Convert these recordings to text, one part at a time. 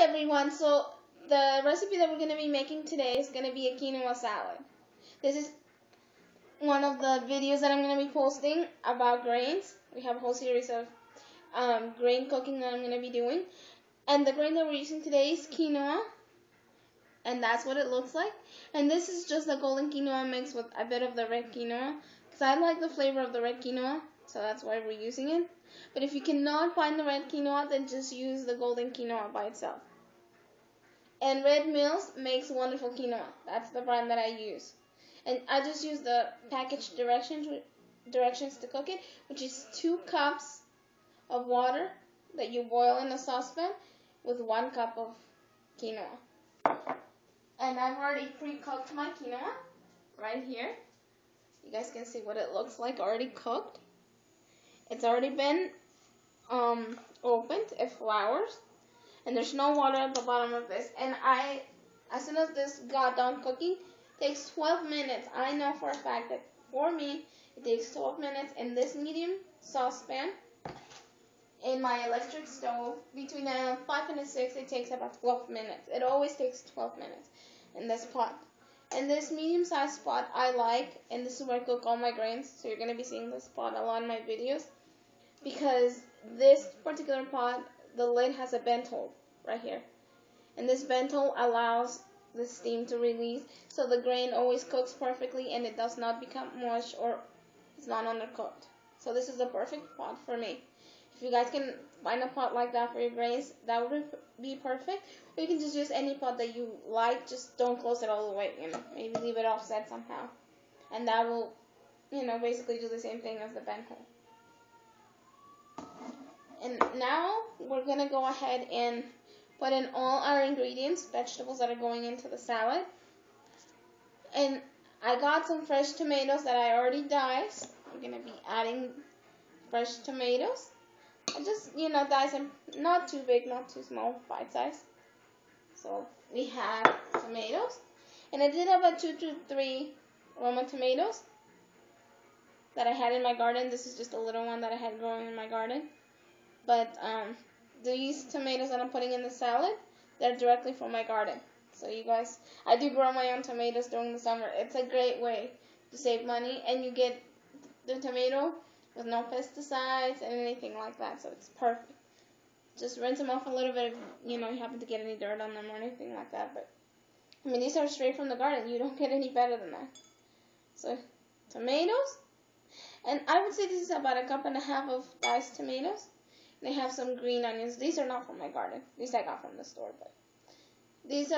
everyone, so the recipe that we're going to be making today is going to be a quinoa salad. This is one of the videos that I'm going to be posting about grains. We have a whole series of grain cooking that I'm going to be doing. And the grain that we're using today is quinoa, and that's what it looks like. And this is just the golden quinoa mixed with a bit of the red quinoa, because I like the flavor of the red quinoa, so that's why we're using it. But if you cannot find the red quinoa, then just use the golden quinoa by itself. And Red Mills makes wonderful quinoa. That's the brand that I use. And I just use the package directions to cook it, which is 2 cups of water that you boil in a saucepan with 1 cup of quinoa. And I've already pre-cooked my quinoa right here. You guys can see what it looks like already cooked. It's already been opened. It flours. And there's no water at the bottom of this. And as soon as this got done cooking, it takes 12 minutes. I know for a fact that for me, it takes 12 minutes in this medium saucepan. In my electric stove, between a 5 and a 6, it takes about 12 minutes. It always takes 12 minutes in this pot. And this medium-sized pot I like, and this is where I cook all my grains. So you're going to be seeing this pot a lot in my videos. Because this particular pot, the lid has a bent hole right here. And this bent hole allows the steam to release, so the grain always cooks perfectly and it does not become mush or it's not undercooked. So this is the perfect pot for me. If you guys can find a pot like that for your grains, that would be perfect. Or you can just use any pot that you like, just don't close it all the way, maybe leave it offset somehow. And that will, basically do the same thing as the bent hole. And now we're going to go ahead and put in all our ingredients, vegetables that are going into the salad. And I got some fresh tomatoes that I already diced. I'm going to be adding fresh tomatoes. I just, dice them, not too big, not too small, bite size. So we have tomatoes. And I did have a 2 to 3 Roma tomatoes that I had in my garden. This is just a little one that I had growing in my garden. But these tomatoes that I'm putting in the salad, they're directly from my garden. So you guys, I do grow my own tomatoes during the summer. It's a great way to save money, and you get the tomato with no pesticides and anything like that. So it's perfect. Just rinse them off a little bit if you happen to get any dirt on them or anything like that. But these are straight from the garden. You don't get any better than that. So tomatoes, and I would say this is about 1.5 cups of diced tomatoes. They have some green onions. These are not from my garden. These I got from the store, but this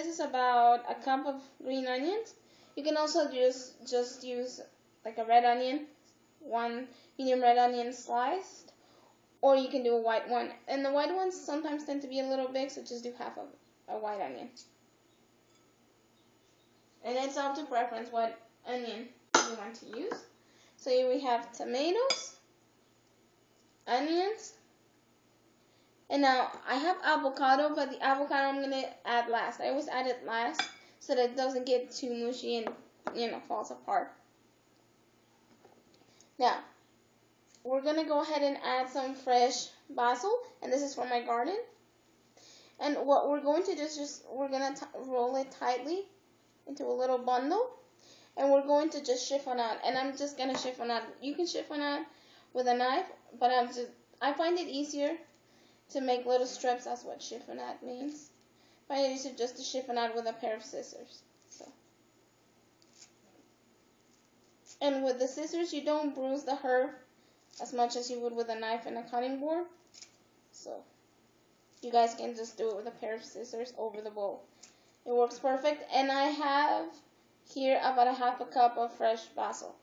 is about 1 cup of green onions. You can also just use like a red onion, 1 medium red onion sliced, or you can do a white one. And the white ones sometimes tend to be a little big, so just do half of a white onion. And it's up to preference what onion you want to use. So here we have tomatoes, onions, and now I have avocado, but the avocado I'm going to add last. I always add it last so that it doesn't get too mushy and, falls apart. Now, we're going to go ahead and add some fresh basil, and this is from my garden. And what we're going to do is we're going to roll it tightly into a little bundle, and we're going to just chiffon out. And I'm just going to chiffon out. You can chiffon out with a knife, but I find it easier to make little strips. That's what chiffon out means. I find it easier just to chiffon out with a pair of scissors. And with the scissors, you don't bruise the herb as much as you would with a knife and a cutting board. So you guys can just do it with a pair of scissors over the bowl. It works perfect. And I have here about 1/2 cup of fresh basil.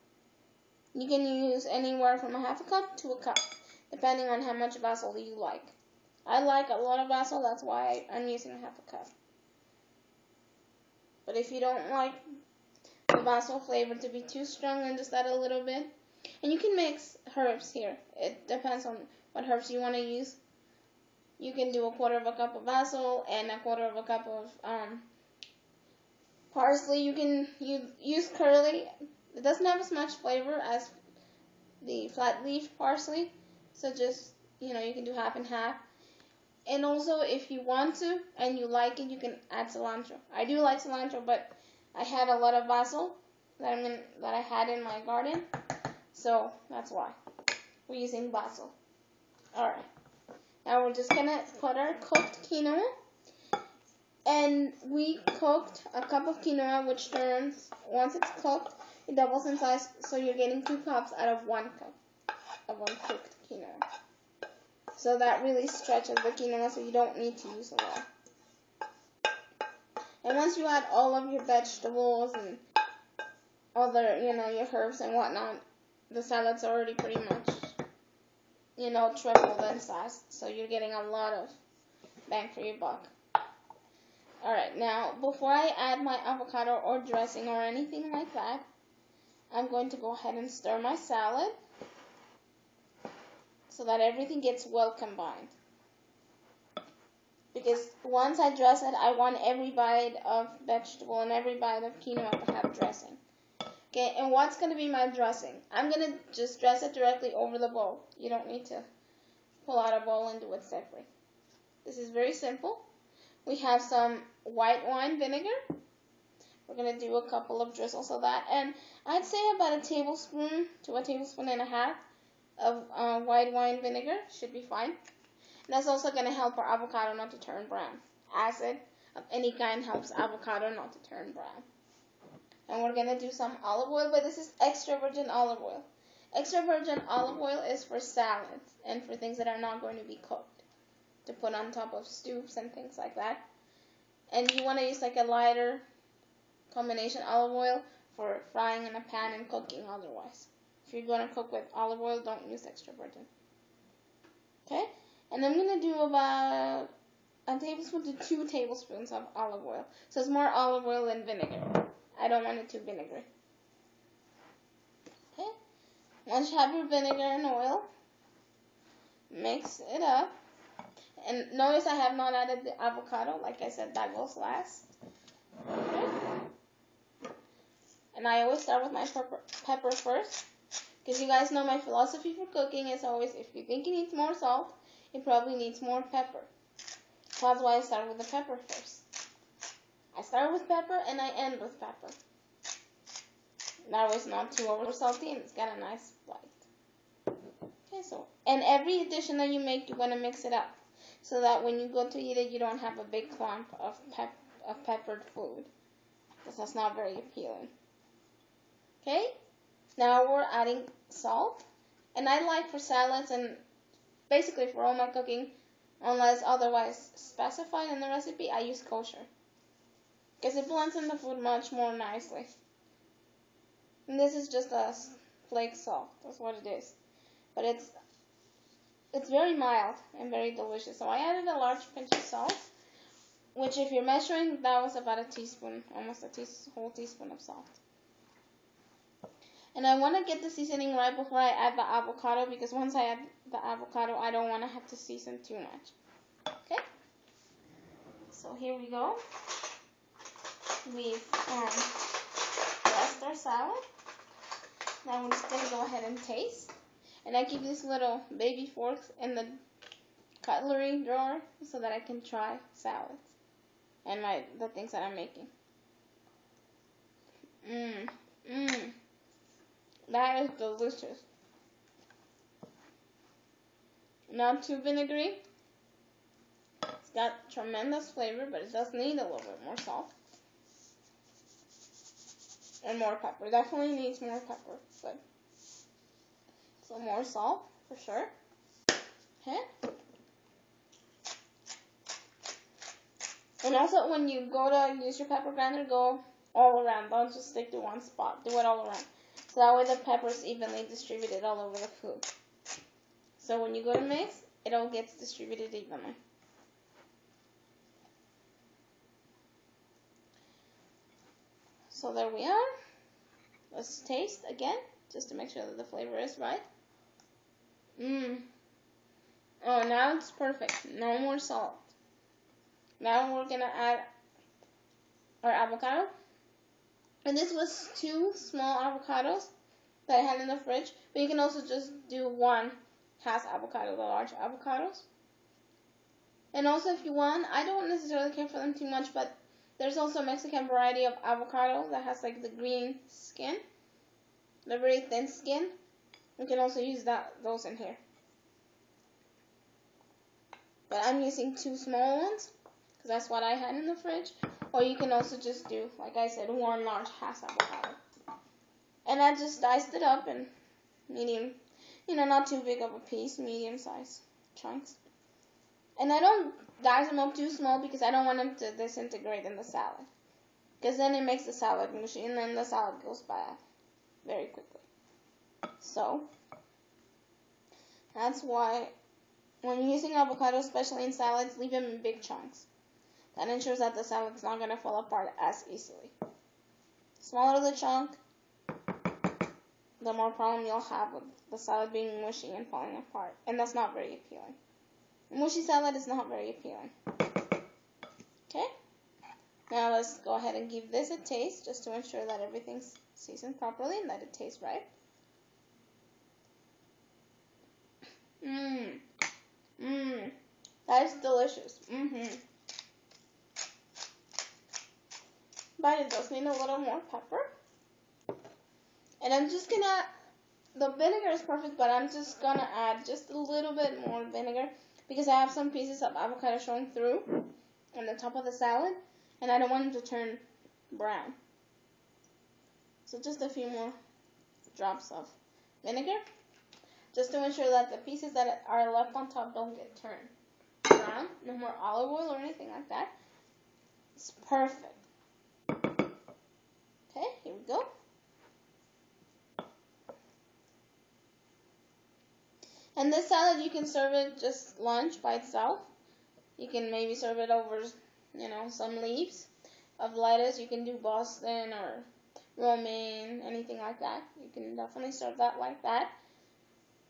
You can use anywhere from 1/2 cup to 1 cup, depending on how much basil you like. I like a lot of basil, that's why I'm using 1/2 cup. But if you don't like the basil flavor to be too strong, then just add a little bit. And you can mix herbs here. It depends on what herbs you want to use. You can do 1/4 cup of basil and 1/4 cup of parsley. You can use curly. It doesn't have as much flavor as the flat leaf parsley, so just you can do half and half. And also, if you want to and you like it, you can add cilantro. I do like cilantro, but I had a lot of basil that I had in my garden, so that's why we're using basil. All right. Now we're just gonna put our cooked quinoa, and we cooked a cup of quinoa, which turns once it's cooked, it doubles in size, so you're getting 2 cups out of 1 cup of uncooked quinoa. So that really stretches the quinoa, so you don't need to use a lot. And once you add all of your vegetables and other, your herbs and whatnot, the salad's already pretty much, tripled in size. So you're getting a lot of bang for your buck. Alright, now before I add my avocado or dressing or anything like that, I'm going to go ahead and stir my salad so that everything gets well combined. Because once I dress it, I want every bite of vegetable and every bite of quinoa to have dressing. Okay, and what's going to be my dressing? I'm going to just dress it directly over the bowl. You don't need to pull out a bowl and do it separate. This is very simple. We have some white wine vinegar. We're going to do a couple of drizzles of that. And I'd say about a tablespoon to a tablespoon and a half of white wine vinegar should be fine. And that's also going to help our avocado not to turn brown. Acid of any kind helps avocado not to turn brown. And we're going to do some olive oil, but this is extra virgin olive oil. Extra virgin olive oil is for salads and for things that are not going to be cooked, to put on top of stews and things like that. And you want to use like a lighter combination olive oil for frying in a pan and cooking otherwise. If you're going to cook with olive oil, don't use extra virgin. Okay? And I'm going to do about a tablespoon to 2 tablespoons of olive oil. So it's more olive oil than vinegar. I don't want it too vinegary. Okay? Once you have your vinegar and oil, mix it up. And notice I have not added the avocado. Like I said, that goes last. Okay? And I always start with my pepper first. Because you guys know my philosophy for cooking is always, if you think it needs more salt, it probably needs more pepper. So that's why I start with the pepper first. I start with pepper and I end with pepper. That was not too over salty and it's got a nice bite. Okay, so, and every addition that you make, you want to mix it up. So that when you go to eat it, you don't have a big clump of peppered food. Because that's not very appealing. Okay? Now we're adding salt. And I like for salads and basically for all my cooking, unless otherwise specified in the recipe, I use kosher. Because it blends in the food much more nicely. And this is just a flake salt. That's what it is. But it's very mild and very delicious. So I added a large pinch of salt, which if you're measuring, that was about a teaspoon, almost a whole teaspoon of salt. And I want to get the seasoning right before I add the avocado, because once I add the avocado, I don't want to have to season too much. Okay? So here we go. We've dressed our salad. Now we're just going to go ahead and taste. And I keep these little baby forks in the cutlery drawer so that I can try salads and the things that I'm making. That is delicious. Not too vinegary. It's got tremendous flavor, but it does need a little bit more salt. And more pepper. Definitely needs more pepper, but some more salt for sure. Okay. And also, when you go to use your pepper grinder, go all around. Don't just stick to one spot. Do it all around. So that way the pepper is evenly distributed all over the food. So when you go to mix, it all gets distributed evenly. So there we are. Let's taste again, just to make sure that the flavor is right. Oh, now it's perfect. No more salt. Now we're going to add our avocado. And this was 2 small avocados that I had in the fridge. But you can also just do 1 half avocado, the large avocados. And also, if you want, I don't necessarily care for them too much, but there's also a Mexican variety of avocado that has like the green skin, the very thin skin. You can also use those in here. But I'm using 2 small ones because that's what I had in the fridge. Or you can also just do, like I said, 1 large Hass avocado. And I just diced it up in medium, not too big of a piece, medium size chunks. And I don't dice them up too small because I don't want them to disintegrate in the salad. Because then it makes the salad mushy and then the salad goes bad very quickly. So, that's why when you're using avocado, especially in salads, leave them in big chunks. That ensures that the salad's not going to fall apart as easily. Smaller the chunk, the more problem you'll have with the salad being mushy and falling apart. And that's not very appealing. Mushy salad is not very appealing. Okay? Now let's go ahead and give this a taste just to ensure that everything's seasoned properly and that it tastes right. That is delicious. But it does need a little more pepper. And I'm just gonna, the vinegar is perfect, but I'm just gonna add just a little bit more vinegar because I have some pieces of avocado showing through on the top of the salad, and I don't want them to turn brown. So just a few more drops of vinegar, just to ensure that the pieces that are left on top don't get turned brown. No more olive oil or anything like that. It's perfect. Okay, here we go. And this salad, you can serve it just lunch by itself. You can maybe serve it over, some leaves of lettuce. You can do Boston or romaine, anything like that. You can definitely serve that like that.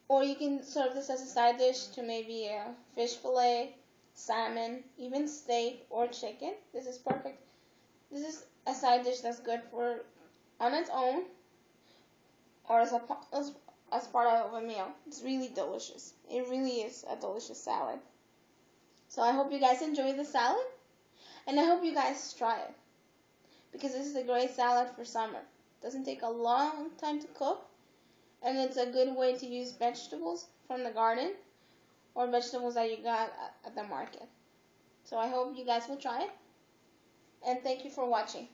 Or you can serve this as a side dish to maybe a fish fillet, salmon, even steak or chicken. This is perfect. This is a side dish that's good for on its own or as part of a meal. It's really delicious. It really is a delicious salad. So I hope you guys enjoy the salad, and I hope you guys try it, because this is a great salad for summer. It doesn't take a long time to cook, and it's a good way to use vegetables from the garden or vegetables that you got at the market. So I hope you guys will try it, and thank you for watching.